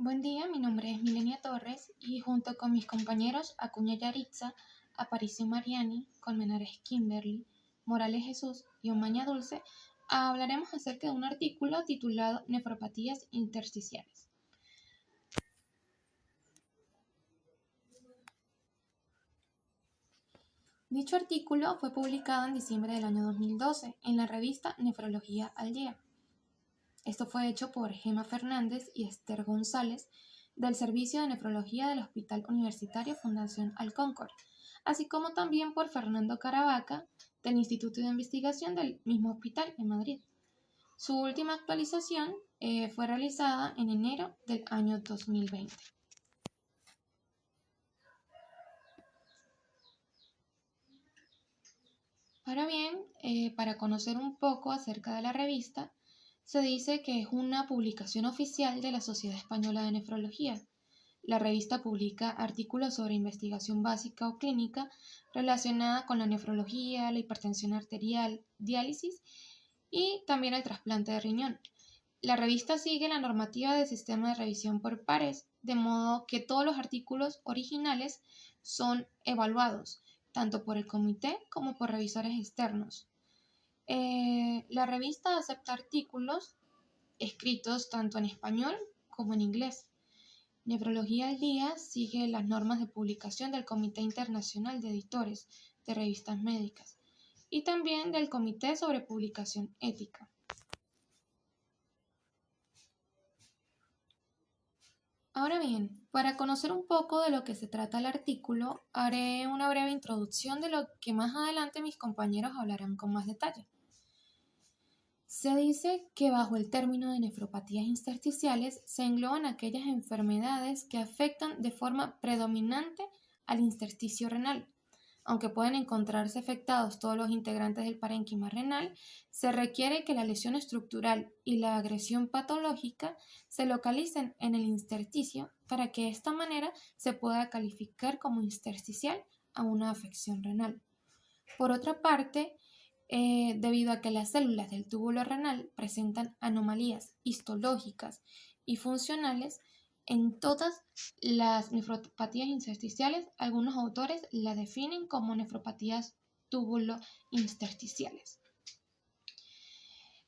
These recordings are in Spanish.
Buen día, mi nombre es Milenia Torres y junto con mis compañeros Acuña Yaritza, Aparicio Mariani, Colmenares Kimberly, Morales Jesús y Omaña Dulce, hablaremos acerca de un artículo titulado Nefropatías intersticiales. Dicho artículo fue publicado en diciembre del año 2012 en la revista Nefrología al Día. Esto fue hecho por Gema Fernández y Esther González del Servicio de Nefrología del Hospital Universitario Fundación Alcóncor, así como también por Fernando Caravaca del Instituto de Investigación del mismo hospital en Madrid. Su última actualización fue realizada en enero del año 2020. Ahora bien, para conocer un poco acerca de la revista, se dice que es una publicación oficial de la Sociedad Española de Nefrología. La revista publica artículos sobre investigación básica o clínica relacionada con la nefrología, la hipertensión arterial, diálisis y también el trasplante de riñón. La revista sigue la normativa del sistema de revisión por pares, de modo que todos los artículos originales son evaluados, tanto por el comité como por revisores externos. La revista acepta artículos escritos tanto en español como en inglés. Nefrología al Día sigue las normas de publicación del Comité Internacional de Editores de Revistas Médicas y también del Comité sobre Publicación Ética. Ahora bien, para conocer un poco de lo que se trata el artículo, haré una breve introducción de lo que más adelante mis compañeros hablarán con más detalle. Se dice que bajo el término de nefropatías intersticiales se engloban aquellas enfermedades que afectan de forma predominante al intersticio renal. Aunque pueden encontrarse afectados todos los integrantes del parénquima renal, se requiere que la lesión estructural y la agresión patológica se localicen en el intersticio para que de esta manera se pueda calificar como intersticial a una afección renal. Por otra parte, debido a que las células del túbulo renal presentan anomalías histológicas y funcionales, en todas las nefropatías intersticiales, algunos autores la definen como nefropatías túbulo-intersticiales.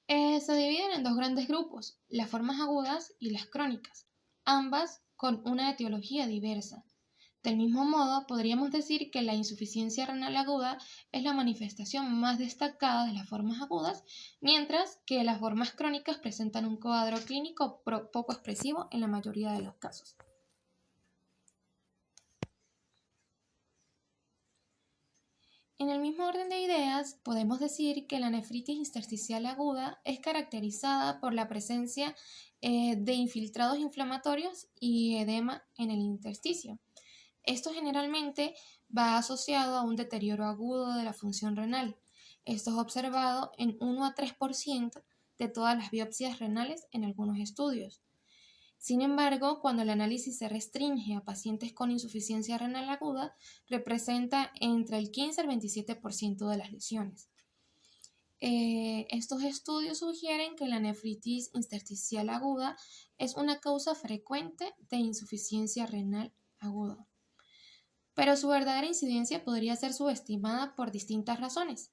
Se dividen en dos grandes grupos, las formas agudas y las crónicas, ambas con una etiología diversa. Del mismo modo, podríamos decir que la insuficiencia renal aguda es la manifestación más destacada de las formas agudas, mientras que las formas crónicas presentan un cuadro clínico poco expresivo en la mayoría de los casos. En el mismo orden de ideas, podemos decir que la nefritis intersticial aguda es caracterizada por la presencia de infiltrados inflamatorios y edema en el intersticio. Esto generalmente va asociado a un deterioro agudo de la función renal. Esto es observado en 1 a 3% de todas las biopsias renales en algunos estudios. Sin embargo, cuando el análisis se restringe a pacientes con insuficiencia renal aguda, representa entre el 15 al 27% de las lesiones. Estos estudios sugieren que la nefritis intersticial aguda es una causa frecuente de insuficiencia renal aguda, pero su verdadera incidencia podría ser subestimada por distintas razones.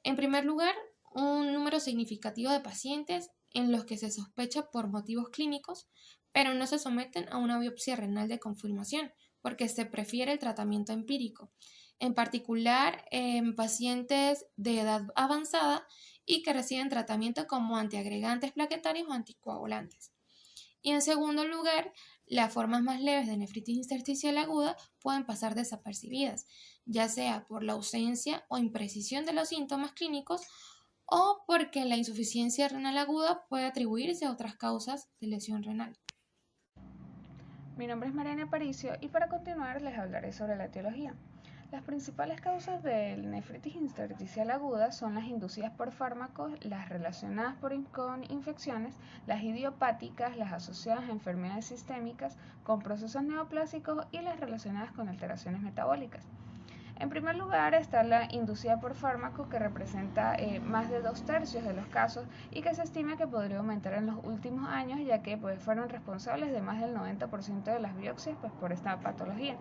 En primer lugar, un número significativo de pacientes en los que se sospecha por motivos clínicos, pero no se someten a una biopsia renal de confirmación, porque se prefiere el tratamiento empírico, en particular en pacientes de edad avanzada y que reciben tratamiento como antiagregantes plaquetarios o anticoagulantes. Y en segundo lugar, las formas más leves de nefritis intersticial aguda pueden pasar desapercibidas, ya sea por la ausencia o imprecisión de los síntomas clínicos o porque la insuficiencia renal aguda puede atribuirse a otras causas de lesión renal. Mi nombre es Mariana Aparicio y para continuar les hablaré sobre la etiología. Las principales causas de nefritis intersticial aguda son las inducidas por fármacos, las relacionadas con infecciones, las idiopáticas, las asociadas a enfermedades sistémicas con procesos neoplásicos y las relacionadas con alteraciones metabólicas. En primer lugar está la inducida por fármaco, que representa más de 2/3 de los casos y que se estima que podría aumentar en los últimos años, ya que pues, fueron responsables de más del 90% de las biopsias pues, por esta patología.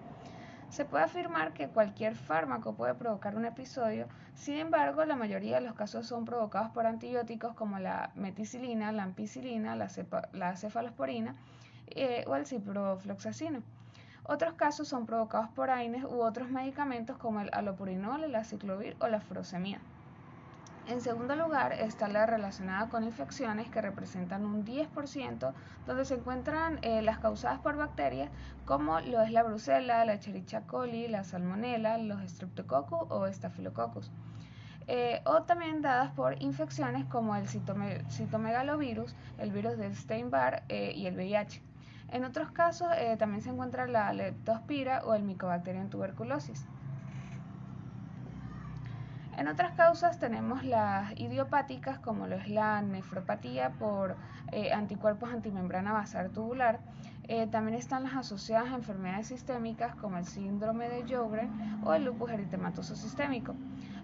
Se puede afirmar que cualquier fármaco puede provocar un episodio, sin embargo, la mayoría de los casos son provocados por antibióticos como la meticilina, la ampicilina, la cefalosporina o el ciprofloxacino. Otros casos son provocados por AINES u otros medicamentos como el alopurinol, el aciclovir o la furosemida. En segundo lugar está la relacionada con infecciones, que representan un 10%, donde se encuentran las causadas por bacterias como lo es la brucela, la Escherichia coli, la salmonella, los Streptococcus o Staphylococcus. O también dadas por infecciones como el citomegalovirus, el virus de Epstein-Barr y el VIH. En otros casos también se encuentra la leptospira o el Mycobacterium tuberculosis. En otras causas tenemos las idiopáticas, como lo es la nefropatía por anticuerpos antimembrana basal tubular. También están las asociadas a enfermedades sistémicas como el síndrome de Sjögren o el lupus eritematoso sistémico.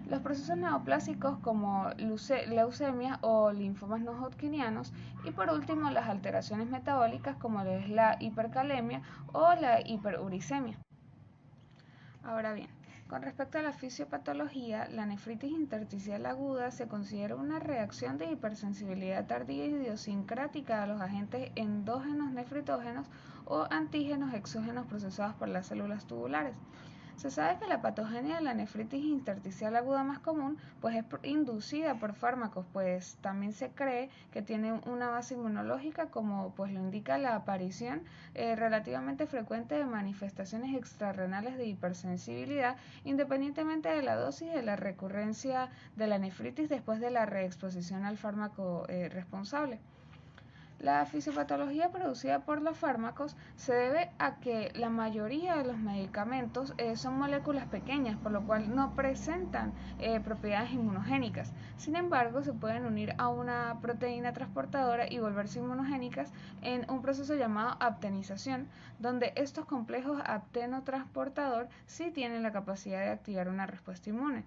Los procesos neoplásicos como leucemia o linfomas no hodgkinianos, y por último las alteraciones metabólicas como lo es la hipercalemia o la hiperuricemia. Ahora bien, con respecto a la fisiopatología, la nefritis intersticial aguda se considera una reacción de hipersensibilidad tardía y idiosincrática a los agentes endógenos nefritógenos o antígenos exógenos procesados por las células tubulares. Se sabe que la patogenia de la nefritis intersticial aguda más común pues es inducida por fármacos, pues también se cree que tiene una base inmunológica, como pues lo indica la aparición relativamente frecuente de manifestaciones extrarrenales de hipersensibilidad, independientemente de la dosis de la recurrencia de la nefritis después de la reexposición al fármaco responsable. La fisiopatología producida por los fármacos se debe a que la mayoría de los medicamentos son moléculas pequeñas, por lo cual no presentan propiedades inmunogénicas. Sin embargo, se pueden unir a una proteína transportadora y volverse inmunogénicas en un proceso llamado aptenización, donde estos complejos aptenotransportador sí tienen la capacidad de activar una respuesta inmune.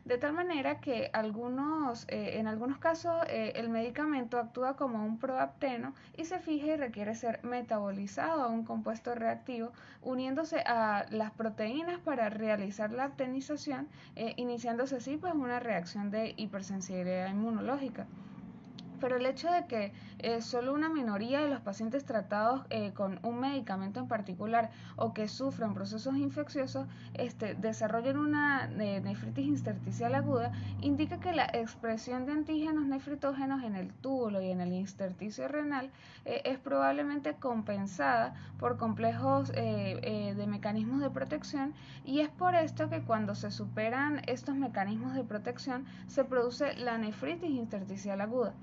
De tal manera que en algunos casos el medicamento actúa como un proapteno y se fija y requiere ser metabolizado a un compuesto reactivo, uniéndose a las proteínas para realizar la aptenización, iniciándose así pues una reacción de hipersensibilidad inmunológica. Pero el hecho de que solo una minoría de los pacientes tratados con un medicamento en particular o que sufren procesos infecciosos desarrollen una nefritis intersticial aguda indica que la expresión de antígenos nefritógenos en el túbulo y en el intersticio renal es probablemente compensada por complejos de mecanismos de protección, y es por esto que cuando se superan estos mecanismos de protección se produce la nefritis intersticial aguda.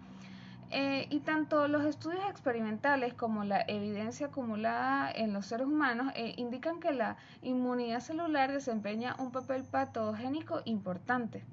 Y tanto los estudios experimentales como la evidencia acumulada en los seres humanos indican que la inmunidad celular desempeña un papel patogénico importante.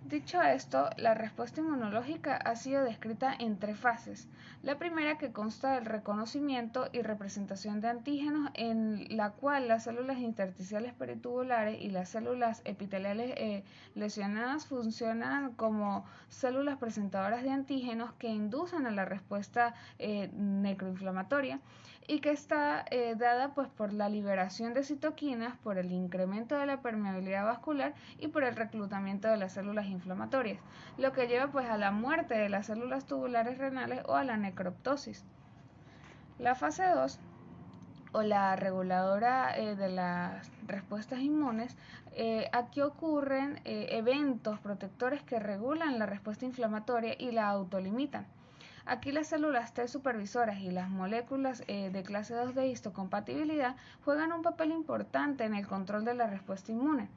Dicho esto, la respuesta inmunológica ha sido descrita en 3 fases. La primera, que consta del reconocimiento y representación de antígenos, en la cual las células intersticiales peritubulares y las células epiteliales lesionadas funcionan como células presentadoras de antígenos que inducen a la respuesta necroinflamatoria, y que está dada pues por la liberación de citoquinas, por el incremento de la permeabilidad vascular y por el reclutamiento de las células inflamatorias, lo que lleva pues a la muerte de las células tubulares renales o a la necroptosis. La fase 2, o la reguladora de las respuestas inmunes, aquí ocurren eventos protectores que regulan la respuesta inflamatoria y la autolimitan. Aquí las células T supervisoras y las moléculas de clase 2 de histocompatibilidad juegan un papel importante en el control de la respuesta inmune.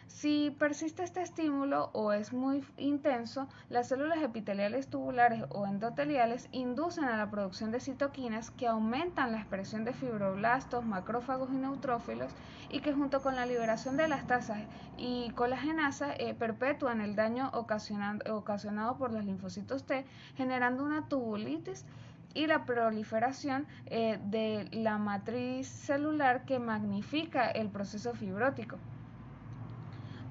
Si persiste este estímulo o es muy intenso, las células epiteliales tubulares o endoteliales inducen a la producción de citoquinas que aumentan la expresión de fibroblastos, macrófagos y neutrófilos, y que junto con la liberación de elastasas y colagenasa perpetúan el daño ocasionado por los linfocitos T, generando una tubulitis y la proliferación de la matriz celular, que magnifica el proceso fibrótico.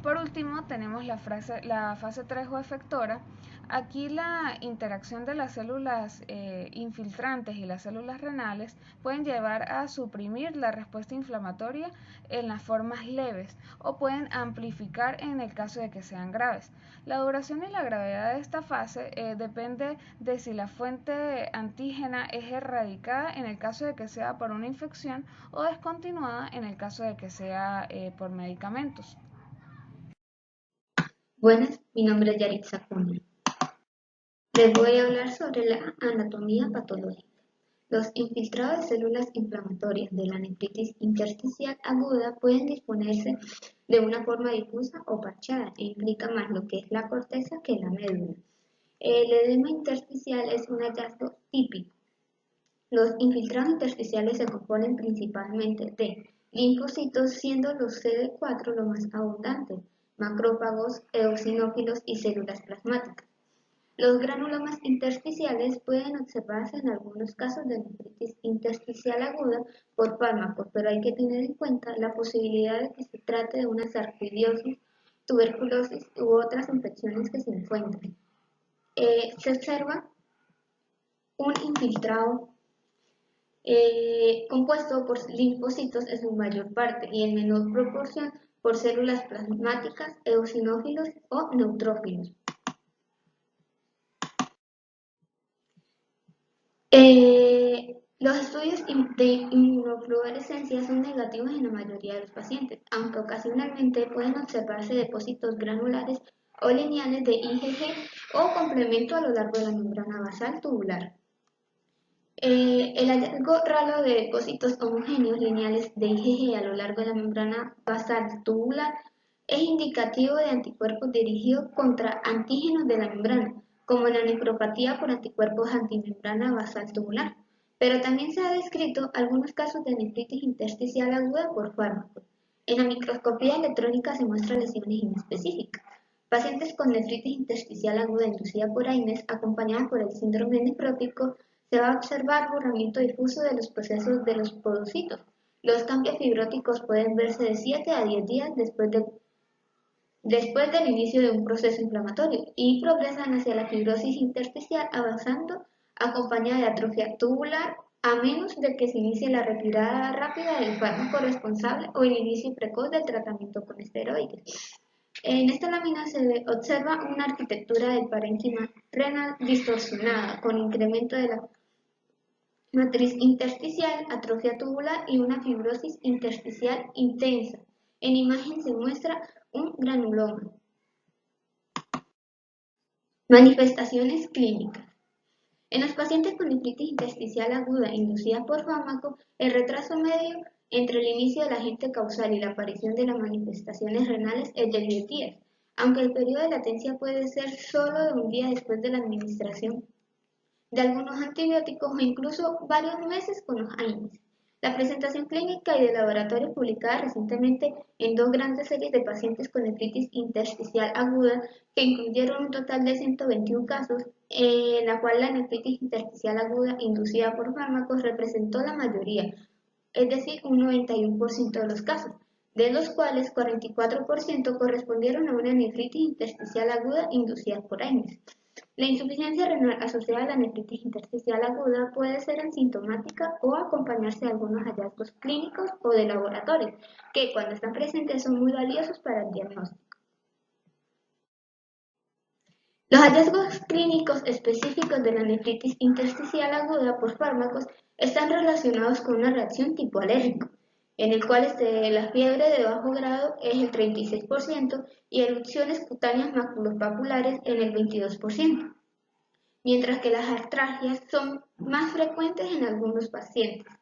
Por último, tenemos la fase 3 o efectora. Aquí la interacción de las células infiltrantes y las células renales pueden llevar a suprimir la respuesta inflamatoria en las formas leves o pueden amplificar en el caso de que sean graves. La duración y la gravedad de esta fase depende de si la fuente antígena es erradicada en el caso de que sea por una infección o descontinuada en el caso de que sea por medicamentos. Buenas, mi nombre es Yaritza Cunha. Les voy a hablar sobre la anatomía patológica. Los infiltrados de células inflamatorias de la nefritis intersticial aguda pueden disponerse de una forma difusa o parchada e implica más lo que es la corteza que la médula. El edema intersticial es un hallazgo típico. Los infiltrados intersticiales se componen principalmente de linfocitos, siendo los CD4 lo más abundante, macrófagos, eosinófilos y células plasmáticas. Los granulomas intersticiales pueden observarse en algunos casos de nefritis intersticial aguda por fármacos, pero hay que tener en cuenta la posibilidad de que se trate de una sarcoidosis, tuberculosis u otras infecciones que se encuentren. Se observa un infiltrado compuesto por linfocitos en su mayor parte y en menor proporción por células plasmáticas, eosinófilos o neutrófilos. Los estudios de inmunofluorescencia son negativos en la mayoría de los pacientes, aunque ocasionalmente pueden observarse depósitos granulares o lineales de IgG o complemento a lo largo de la membrana basal tubular. El hallazgo raro de depósitos homogéneos lineales de IgG a lo largo de la membrana basal tubular es indicativo de anticuerpos dirigidos contra antígenos de la membrana, como la nefropatía por anticuerpos antimembrana basal tubular, pero también se ha descrito algunos casos de nefritis intersticial aguda por fármacos. En la microscopía electrónica se muestran lesiones inespecíficas. Pacientes con nefritis intersticial aguda inducida por AINES, acompañada por el síndrome nefrótico, se va a observar borramiento difuso de los procesos de los podocitos. Los cambios fibróticos pueden verse de 7 a 10 días después del inicio de un proceso inflamatorio y progresan hacia la fibrosis intersticial avanzando acompañada de atrofia tubular a menos de que se inicie la retirada rápida del fármaco responsable o el inicio precoz del tratamiento con esteroides. En esta lámina se observa una arquitectura del parénquima renal distorsionada con incremento de la matriz intersticial, atrofia tubular y una fibrosis intersticial intensa. En imagen se muestra un granuloma. Manifestaciones clínicas. En los pacientes con nefritis intersticial aguda inducida por fármaco, el retraso medio entre el inicio del agente causal y la aparición de las manifestaciones renales es de 10 días, aunque el periodo de latencia puede ser solo de un día después de la administración de algunos antibióticos o incluso varios meses con los AINES. La presentación clínica y de laboratorio publicada recientemente en 2 grandes series de pacientes con nefritis intersticial aguda que incluyeron un total de 121 casos, en la cual la nefritis intersticial aguda inducida por fármacos representó la mayoría, es decir, un 91% de los casos, de los cuales 44% correspondieron a una nefritis intersticial aguda inducida por AINES. La insuficiencia renal asociada a la nefritis intersticial aguda puede ser asintomática o acompañarse de algunos hallazgos clínicos o de laboratorio, que cuando están presentes son muy valiosos para el diagnóstico. Los hallazgos clínicos específicos de la nefritis intersticial aguda por fármacos están relacionados con una reacción tipo alérgico, en el cual la fiebre de bajo grado es el 36% y erupciones cutáneas maculopapulares en el 22%, mientras que las artralgias son más frecuentes en algunos pacientes.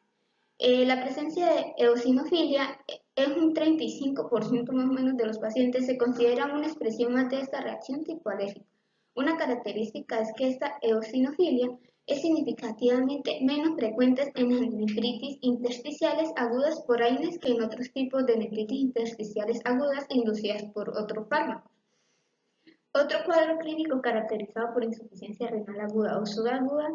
La presencia de eosinofilia es un 35% más o menos de los pacientes, se considera una expresión más de esta reacción tipo alérgica. Una característica es que esta eosinofilia es significativamente menos frecuente en las nefritis intersticiales agudas por AINES que en otros tipos de nefritis intersticiales agudas inducidas por otros fármacos. Otro cuadro clínico caracterizado por insuficiencia renal aguda o subaguda,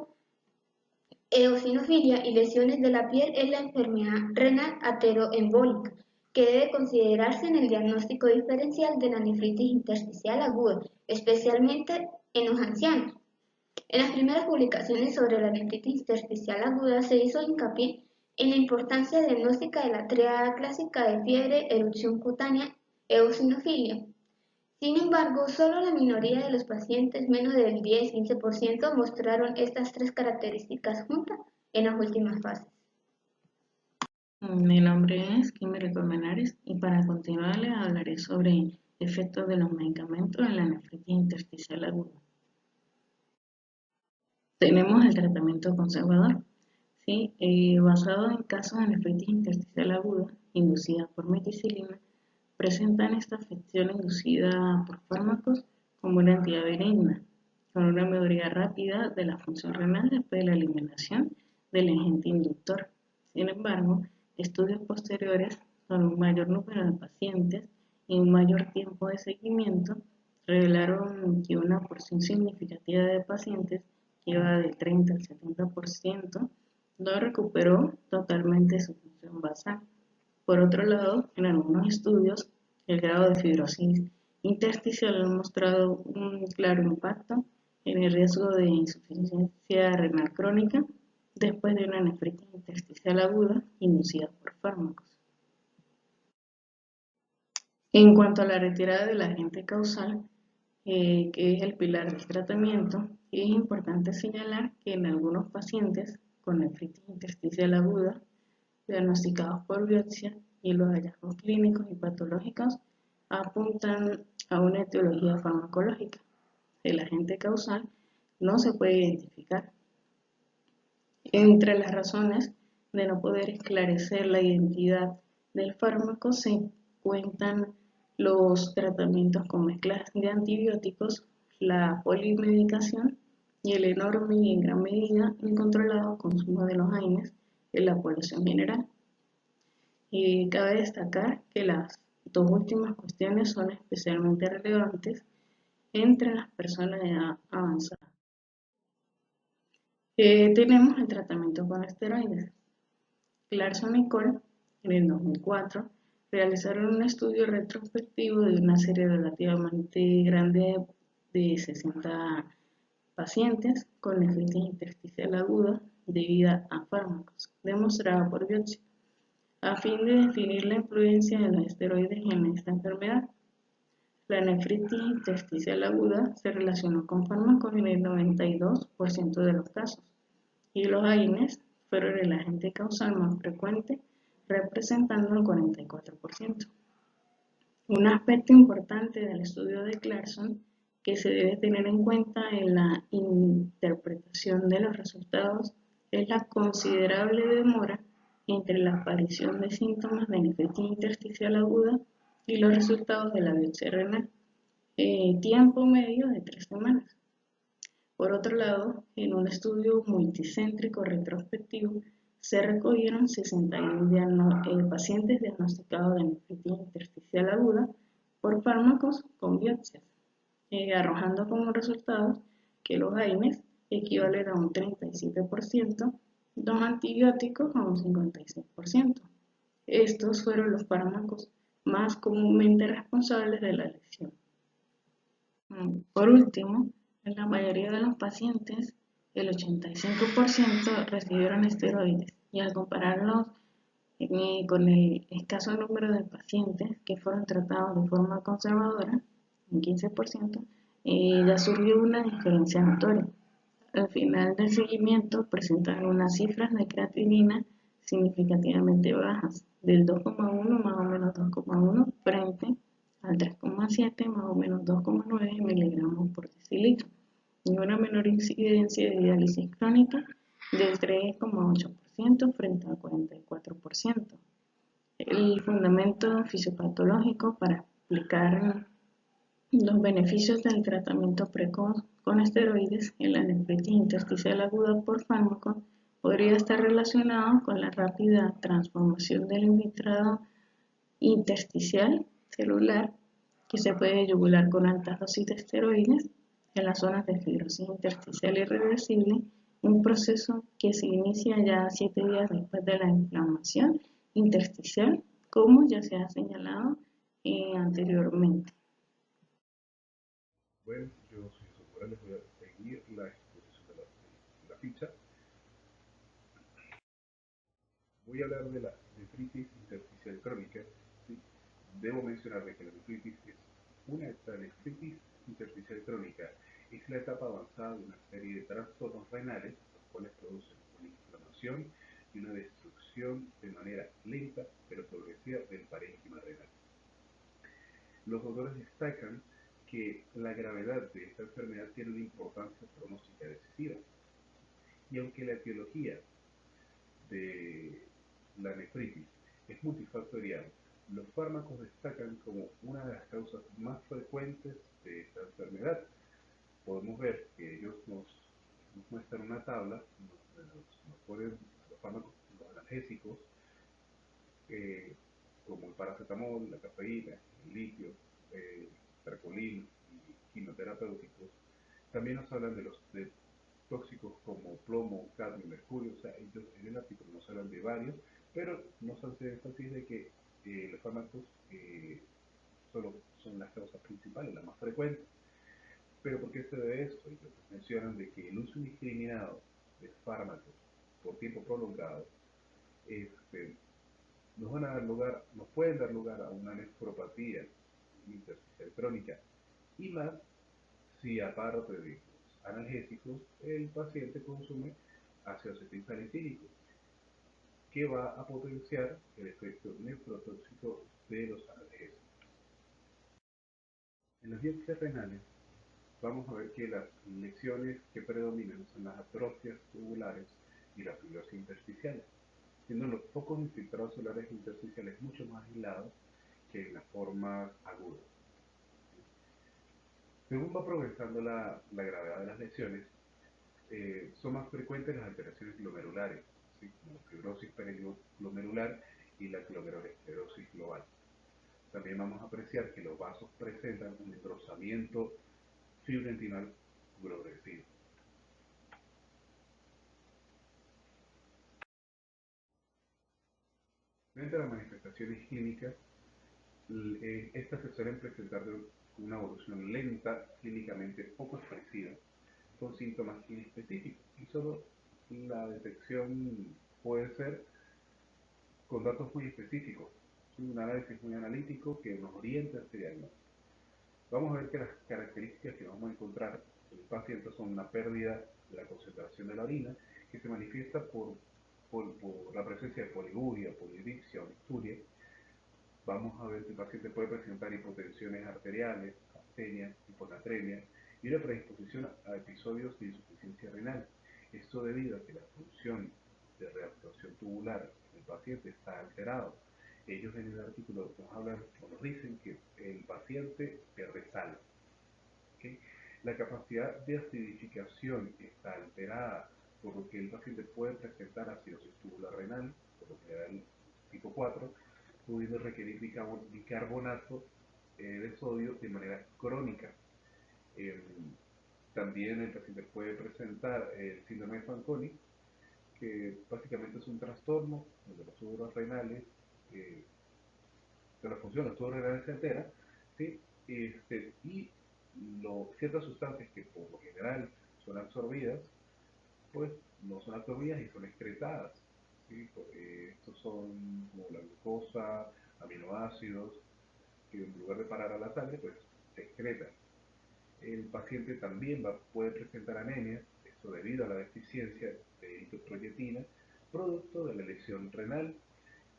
eosinofilia y lesiones de la piel es la enfermedad renal ateroembólica, que debe considerarse en el diagnóstico diferencial de la nefritis intersticial aguda, especialmente en los ancianos. En las primeras publicaciones sobre la nefritis intersticial aguda se hizo hincapié en la importancia diagnóstica de la tríada clásica de fiebre, erupción cutánea, eosinofilia. Sin embargo, solo la minoría de los pacientes, menos del 10-15%, mostraron estas tres características juntas en las últimas fases. Mi nombre es Kimberly Colmenares y para continuar les hablaré sobre efectos de los medicamentos en la nefritis intersticial aguda. Tenemos el tratamiento conservador, ¿sí? Basado en casos de nefritis intersticial aguda inducida por meticilina, presentan esta afección inducida por fármacos como una entidad benigna, con una mejoría rápida de la función renal después de la eliminación del agente inductor. Sin embargo, estudios posteriores con un mayor número de pacientes y un mayor tiempo de seguimiento revelaron que una porción significativa de pacientes, que iba del 30 al 70%, no recuperó totalmente su función basal. Por otro lado, en algunos estudios, el grado de fibrosis intersticial ha mostrado un claro impacto en el riesgo de insuficiencia renal crónica después de una nefritis intersticial aguda inducida por fármacos. En cuanto a la retirada del agente causal, que es el pilar del tratamiento, es importante señalar que en algunos pacientes con nefritis intersticial aguda, diagnosticados por biopsia, y los hallazgos clínicos y patológicos apuntan a una etiología farmacológica. El agente causal no se puede identificar. Entre las razones de no poder esclarecer la identidad del fármaco se cuentan los tratamientos con mezclas de antibióticos, la polimedicación y el enorme y en gran medida incontrolado consumo de los AINES en la población general. Y cabe destacar que las dos últimas cuestiones son especialmente relevantes entre las personas de edad avanzada. Tenemos el tratamiento con esteroides. Clarkson y Cole, en el 2004, realizaron un estudio retrospectivo de una serie relativamente grande de 60 pacientes con nefritis intersticial aguda debida a fármacos, demostrada por biopsia, a fin de definir la influencia de los esteroides en esta enfermedad. La nefritis intersticial aguda se relacionó con fármacos en el 92% de los casos, y los AINES fueron el agente causal más frecuente, representando el 44%. Un aspecto importante del estudio de Clarkson que se debe tener en cuenta en la interpretación de los resultados es la considerable demora entre la aparición de síntomas de nefritis intersticial aguda y los resultados de la biopsia renal, tiempo medio de 3 semanas. Por otro lado, en un estudio multicéntrico retrospectivo, se recogieron 61 pacientes diagnosticados de nefritis intersticial aguda por fármacos con biopsias, arrojando como resultado que los AINES equivalen a un 37%, los antibióticos a un 56%. Estos fueron los fármacos más comúnmente responsables de la lesión. Por último, en la mayoría de los pacientes, el 85% recibieron esteroides, y al compararlos con el escaso número de pacientes que fueron tratados de forma conservadora, un 15%, ya surgió una diferencia notoria. Al final del seguimiento presentaron unas cifras de creatinina significativamente bajas, del 2,1 más o menos 2,1 frente al 3,7 más o menos 2,9 miligramos por decilitro, y una menor incidencia de diálisis crónica del 3,8% frente al 44%. El fundamento fisiopatológico para explicar los beneficios del tratamiento precoz con esteroides en la nefritis intersticial aguda por fármacos podría estar relacionado con la rápida transformación del infiltrado intersticial celular que se puede yugular con altas dosis de esteroides en las zonas de fibrosis intersticial irreversible, un proceso que se inicia ya 7 días después de la inflamación intersticial como ya se ha señalado anteriormente. Bueno, yo soy Jesús Morales, voy a seguir la exposición de la ficha. Voy a hablar de la nefritis intersticial crónica. ¿Sí? Debo mencionar de que la nefritis la nefritis intersticial crónica es la etapa avanzada de una serie de trastornos renales, los cuales producen una inflamación y una destrucción de manera lenta pero progresiva del parénquima renal. Los autores destacan que la gravedad de esta enfermedad tiene una importancia pronóstica decisiva. Y aunque la etiología de la nefritis es multifactorial, los fármacos destacan como una de las causas más frecuentes de esta enfermedad. Podemos ver que ellos nos muestran una tabla, nos ponen los fármacos, los analgésicos, como el paracetamol, la cafeína, el litio, tracolín y quimioterapéuticos. También nos hablan de tóxicos como plomo, cadmio, mercurio. O sea, ellos en el artículo nos hablan de varios, pero nos hace énfasis de que los fármacos solo son las causas principales, las más frecuentes. Pero ¿por qué se debe esto? Ellos mencionan de que el uso indiscriminado de fármacos por tiempo prolongado nos pueden dar lugar a una nefropatía intersticial crónica, y más si aparte de los analgésicos el paciente consume ácido acetilsalicílico, que va a potenciar el efecto nefrotóxico de los analgésicos. En las biopsias renales vamos a ver que las lesiones que predominan son las atrofias tubulares y la fibrosis intersticial, siendo los focos infiltrados solares intersticiales mucho más aislados que en las formas agudas. Según va progresando la gravedad de las lesiones, son más frecuentes las alteraciones glomerulares, ¿sí? Como la fibrosis periglomerular y la glomerulosclerosis global. También vamos a apreciar que los vasos presentan un engrosamiento fibrintinal progresivo. Frente a las manifestaciones clínicas, estas se suelen presentar de una evolución lenta, clínicamente poco expresiva, con síntomas inespecíficos, y solo la detección puede ser con datos muy específicos, un análisis muy analítico que nos oriente a este diagnóstico. Vamos a ver que las características que vamos a encontrar en el paciente son una pérdida de la concentración de la orina, que se manifiesta por la presencia de poliguria, polidipsia o mixturia. Vamos a ver que el paciente puede presentar hipotensiones arteriales, astenia, hiponatremia y una predisposición a episodios de insuficiencia renal. Esto debido a que la función de reabsorción tubular en el paciente está alterado. Ellos en el artículo nos hablan o nos dicen que el paciente pierde sal. ¿Okay? La capacidad de acidificación está alterada, por lo que el paciente puede presentar acidosis tubular renal, por lo general tipo 4, pudiendo requerir bicarbonato de sodio de manera crónica. También el paciente puede presentar el síndrome de Fanconi, que básicamente es un trastorno de los tubos renales, de la función de los tubos renales se altera, ¿sí? Y ciertas sustancias que por lo general son absorbidas, pues no son absorbidas y son excretadas. ¿Sí? Estos son como la glucosa, aminoácidos, que en lugar de parar a la sangre, pues se excretan. El paciente también puede presentar anemia, esto debido a la deficiencia de eritropoyetina, producto de la lesión renal,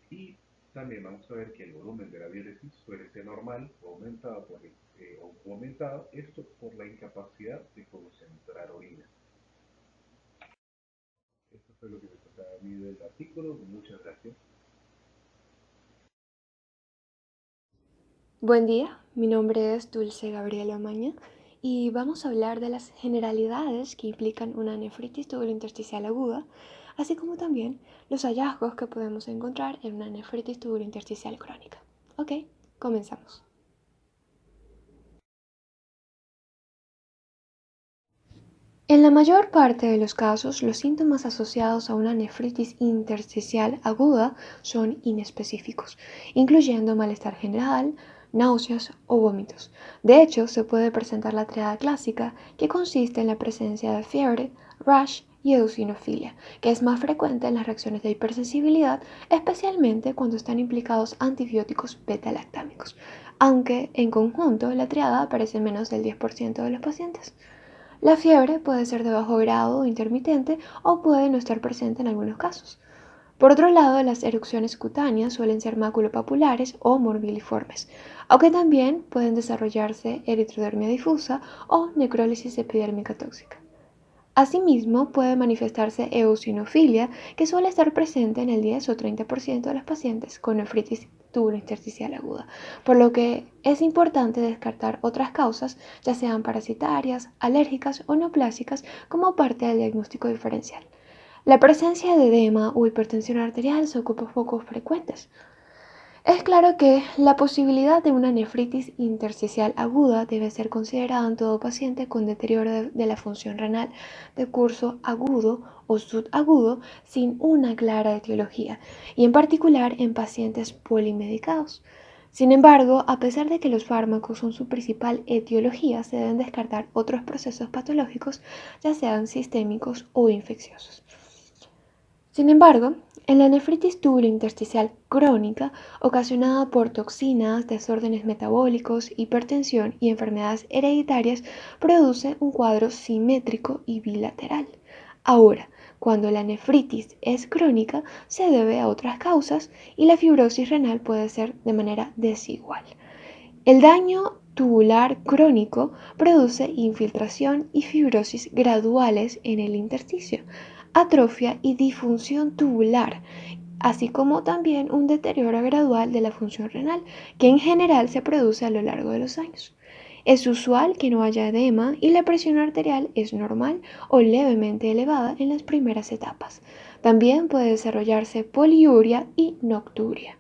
y también vamos a ver que el volumen de la diuresis suele ser normal o aumentado, esto por la incapacidad de concentrar orina. Esto fue lo que me tocaba a mí del artículo. Muchas gracias. Buen día, mi nombre es Dulce Gabriela Maña y vamos a hablar de las generalidades que implican una nefritis tubulointersticial aguda, así como también los hallazgos que podemos encontrar en una nefritis tubulointersticial crónica. Ok, comenzamos. En la mayor parte de los casos, los síntomas asociados a una nefritis intersticial aguda son inespecíficos, incluyendo malestar general, náuseas o vómitos. De hecho, se puede presentar la triada clásica, que consiste en la presencia de fiebre, rash y eosinofilia, que es más frecuente en las reacciones de hipersensibilidad, especialmente cuando están implicados antibióticos beta-lactámicos, aunque en conjunto la triada aparece en menos del 10% de los pacientes. La fiebre puede ser de bajo grado o intermitente o puede no estar presente en algunos casos. Por otro lado, las erupciones cutáneas suelen ser maculopapulares o morbilliformes, aunque también pueden desarrollarse eritrodermia difusa o necrólisis epidérmica tóxica. Asimismo, puede manifestarse eosinofilia, que suele estar presente en el 10 o 30% de los pacientes con nefritis tubulointersticial aguda, por lo que es importante descartar otras causas, ya sean parasitarias, alérgicas o neoplásicas, como parte del diagnóstico diferencial. La presencia de edema o hipertensión arterial se ocupa focos frecuentes. Es claro que la posibilidad de una nefritis intersticial aguda debe ser considerada en todo paciente con deterioro de la función renal de curso agudo o subagudo sin una clara etiología, y en particular en pacientes polimedicados. Sin embargo, a pesar de que los fármacos son su principal etiología, se deben descartar otros procesos patológicos, ya sean sistémicos o infecciosos. Sin embargo, en la nefritis tubulointersticial crónica, ocasionada por toxinas, desórdenes metabólicos, hipertensión y enfermedades hereditarias, produce un cuadro simétrico y bilateral. Ahora, cuando la nefritis es crónica, se debe a otras causas y la fibrosis renal puede ser de manera desigual. El daño tubular crónico produce infiltración y fibrosis graduales en el intersticio, atrofia y disfunción tubular, así como también un deterioro gradual de la función renal, que en general se produce a lo largo de los años. Es usual que no haya edema y la presión arterial es normal o levemente elevada en las primeras etapas. También puede desarrollarse poliuria y nocturia.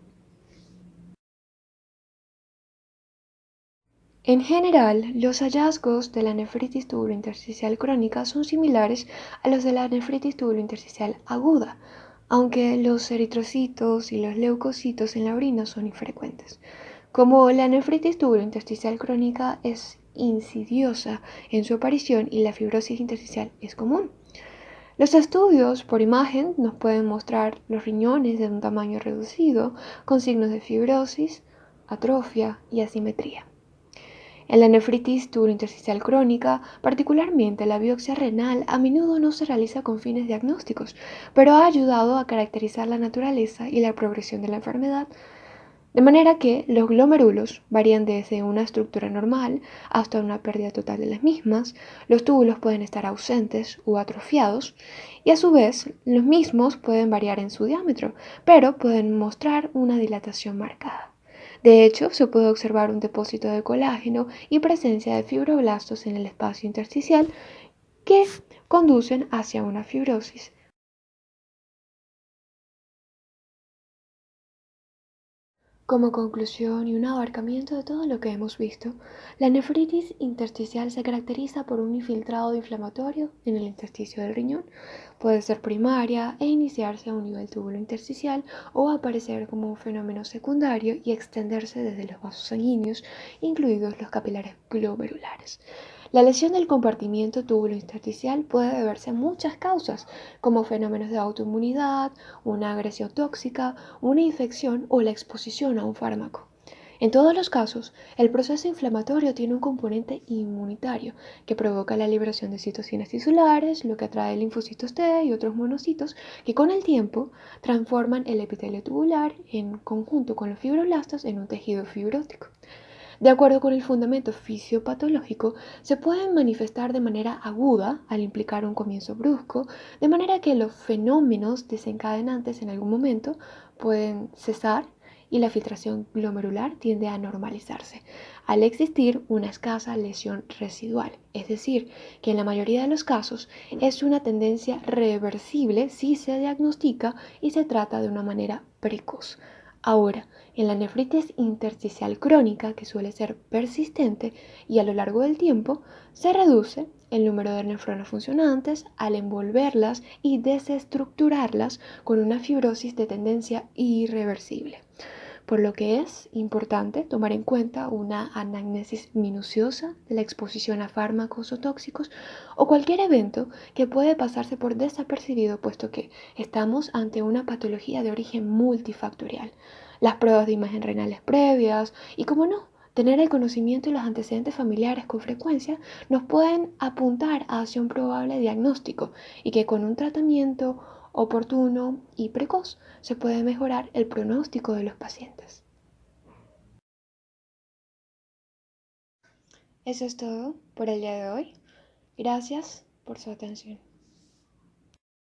En general, los hallazgos de la nefritis tubulointersticial crónica son similares a los de la nefritis tubulointersticial aguda, aunque los eritrocitos y los leucocitos en la orina son infrecuentes. Como la nefritis tubulointersticial crónica es insidiosa en su aparición y la fibrosis intersticial es común. Los estudios por imagen nos pueden mostrar los riñones de un tamaño reducido, con signos de fibrosis, atrofia y asimetría. En la nefritis tubulointersticial crónica, particularmente la biopsia renal, a menudo no se realiza con fines diagnósticos, pero ha ayudado a caracterizar la naturaleza y la progresión de la enfermedad, de manera que los glomerulos varían desde una estructura normal hasta una pérdida total de las mismas, los túbulos pueden estar ausentes u atrofiados, y a su vez los mismos pueden variar en su diámetro, pero pueden mostrar una dilatación marcada. De hecho, se puede observar un depósito de colágeno y presencia de fibroblastos en el espacio intersticial que conducen hacia una fibrosis. Como conclusión y un abarcamiento de todo lo que hemos visto, la nefritis intersticial se caracteriza por un infiltrado inflamatorio en el intersticio del riñón. Puede ser primaria e iniciarse a un nivel tubulointersticial o aparecer como un fenómeno secundario y extenderse desde los vasos sanguíneos, incluidos los capilares glomerulares. La lesión del compartimiento tubulointersticial puede deberse a muchas causas, como fenómenos de autoinmunidad, una agresión tóxica, una infección o la exposición a un fármaco. En todos los casos, el proceso inflamatorio tiene un componente inmunitario que provoca la liberación de citocinas tisulares, lo que atrae linfocitos T y otros monocitos que con el tiempo transforman el epitelio tubular en conjunto con los fibroblastos en un tejido fibrótico. De acuerdo con el fundamento fisiopatológico, se pueden manifestar de manera aguda al implicar un comienzo brusco, de manera que los fenómenos desencadenantes en algún momento pueden cesar y la filtración glomerular tiende a normalizarse, al existir una escasa lesión residual, es decir, que en la mayoría de los casos es una tendencia reversible si se diagnostica y se trata de una manera precoz. Ahora, en la nefritis intersticial crónica, que suele ser persistente y a lo largo del tiempo, se reduce el número de nefronas funcionantes al envolverlas y desestructurarlas con una fibrosis de tendencia irreversible, por lo que es importante tomar en cuenta una anamnesis minuciosa de la exposición a fármacos o tóxicos o cualquier evento que puede pasarse por desapercibido, puesto que estamos ante una patología de origen multifactorial. Las pruebas de imagen renales previas y, como no, tener el conocimiento y los antecedentes familiares con frecuencia nos pueden apuntar hacia un probable diagnóstico y que con un tratamiento oportuno y precoz se puede mejorar el pronóstico de los pacientes. Eso es todo por el día de hoy. Gracias por su atención.